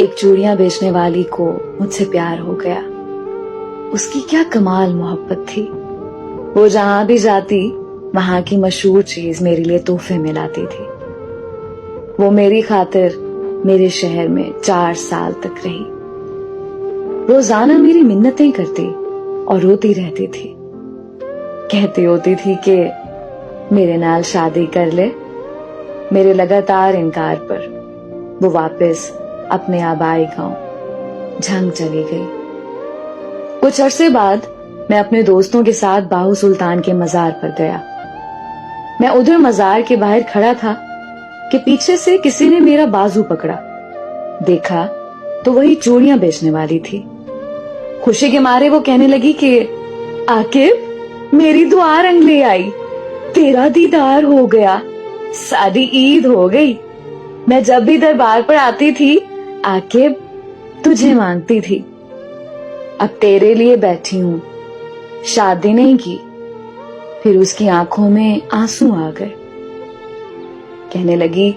ایک چوڑیاں بیچنے والی کو مجھ سے پیار ہو گیا. اس کی کیا کمال محبت تھی. وہ جہاں بھی جاتی وہاں کی مشہور چیز میرے لیے تحفے میں لاتی تھی. وہ میری خاطر میرے شہر میں 4 سال تک رہی. روزانہ میری منتیں کرتی اور روتی رہتی تھی. کہتی ہوتی تھی کہ میرے نال شادی کر لے. میرے لگاتار انکار پر وہ واپس اپنے آبائی گاؤں جھنگ چلی گئی. کچھ عرصے بعد میں اپنے دوستوں کے ساتھ باہو سلطان کے مزار پر گیا. میں ادھر مزار کے باہر کھڑا تھا کہ پیچھے سے کسی نے میرا بازو پکڑا. دیکھا تو وہی چوڑیاں بیچنے والی تھی. خوشی کے مارے وہ کہنے لگی کہ عاقب میری دعا رنگ لے آئی. تیرا دیدار ہو گیا. سادی عید ہو گئی. میں جب بھی دربار پر آتی تھی عاقب تجھے مانگتی تھی. اب تیرے لیے بیٹھی ہوں. شادی نہیں کی. پھر اس کی آنکھوں میں آنسو آ گئے. کہنے لگی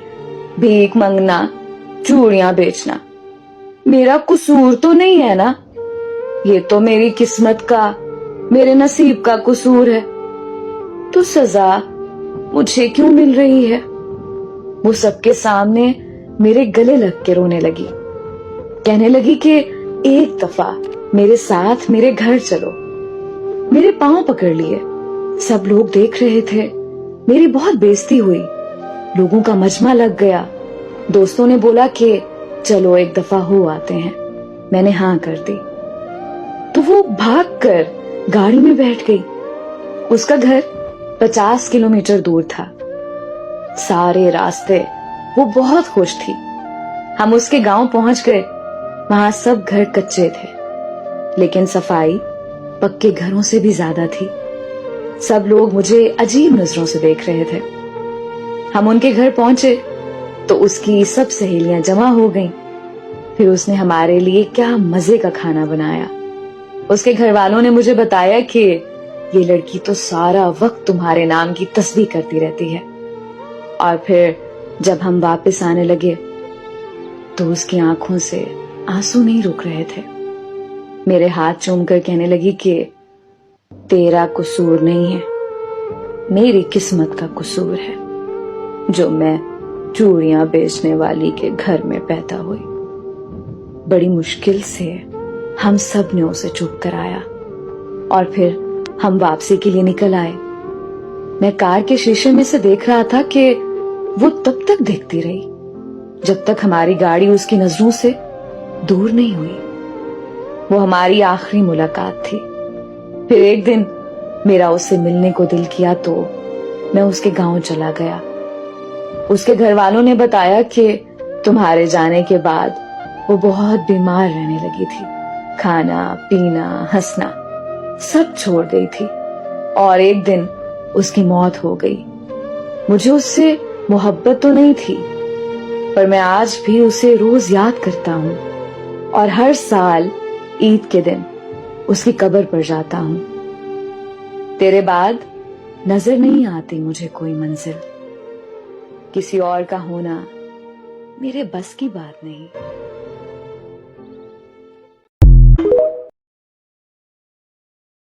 بھیک منگنا چوڑیاں بیچنا میرا قصور تو نہیں ہے نا. یہ تو میری قسمت کا میرے نصیب کا قصور ہے. تو سزا مجھے کیوں مل رہی ہے. وہ سب کے سامنے میرے گلے لگ کے رونے لگی. کہنے لگی کہ ایک دفعہ میرے ساتھ میرے گھر چلو. میرے پاؤں پکڑ لیے. سب لوگ دیکھ رہے تھے. میری بہت بےزتی ہوئی. لوگوں کا مجمع لگ گیا. دوستوں نے بولا کہ چلو ایک دفعہ ہو آتے ہیں. میں نے ہاں کر دی. تو وہ بھاگ کر گاڑی میں بیٹھ گئی. اس کا گھر 50 کلومیٹر دور تھا. سارے راستے وہ بہت خوش تھی. ہم اس کے گاؤں پہنچ گئے. وہاں سب گھر کچے تھے لیکن صفائی پکے گھروں سے بھی زیادہ تھی. سب لوگ مجھے عجیب نظروں سے دیکھ رہے تھے. ہم ان کے گھر پہنچے تو اس کی سب سہیلیاں جمع ہو گئیں. پھر اس نے ہمارے لیے کیا مزے کا کھانا بنایا. اس کے گھر والوں نے مجھے بتایا کہ یہ لڑکی تو سارا وقت تمہارے نام کی تسبیح کرتی رہتی ہے. اور پھر جب ہم واپس آنے لگے تو اس کی آنکھوں سے آنسو نہیں رک رہے تھے. میرے ہاتھ چوم کر کہنے لگی کہ تیرا قصور نہیں ہے میری قسمت کا قصور ہے جو میں چوڑیاں بیچنے والی کے گھر میں پیدا ہوئی. بڑی مشکل سے ہم سب نے اسے چپ کرایا اور پھر ہم واپسی کے لیے نکل آئے. میں کار کے شیشے میں سے دیکھ رہا تھا کہ وہ تب تک دیکھتی رہی جب تک ہماری گاڑی اس کی نظروں سے دور نہیں ہوئی. وہ ہماری آخری ملاقات تھی. پھر ایک دن میرا اس سے ملنے کو دل کیا تو میں اس کے گاؤں چلا گیا. اس کے گھر والوں نے بتایا کہ تمہارے جانے کے بعد وہ بہت بیمار رہنے لگی تھی. کھانا پینا ہنسنا سب چھوڑ گئی تھی اور ایک دن اس کی موت ہو گئی. مجھے اس سے محبت تو نہیں تھی پر میں آج بھی اسے روز یاد کرتا ہوں اور ہر سال عید کے دن اس کی قبر پر جاتا ہوں. تیرے بعد نظر نہیں آتی مجھے کوئی منزل. کسی اور کا ہونا میرے بس کی بات نہیں.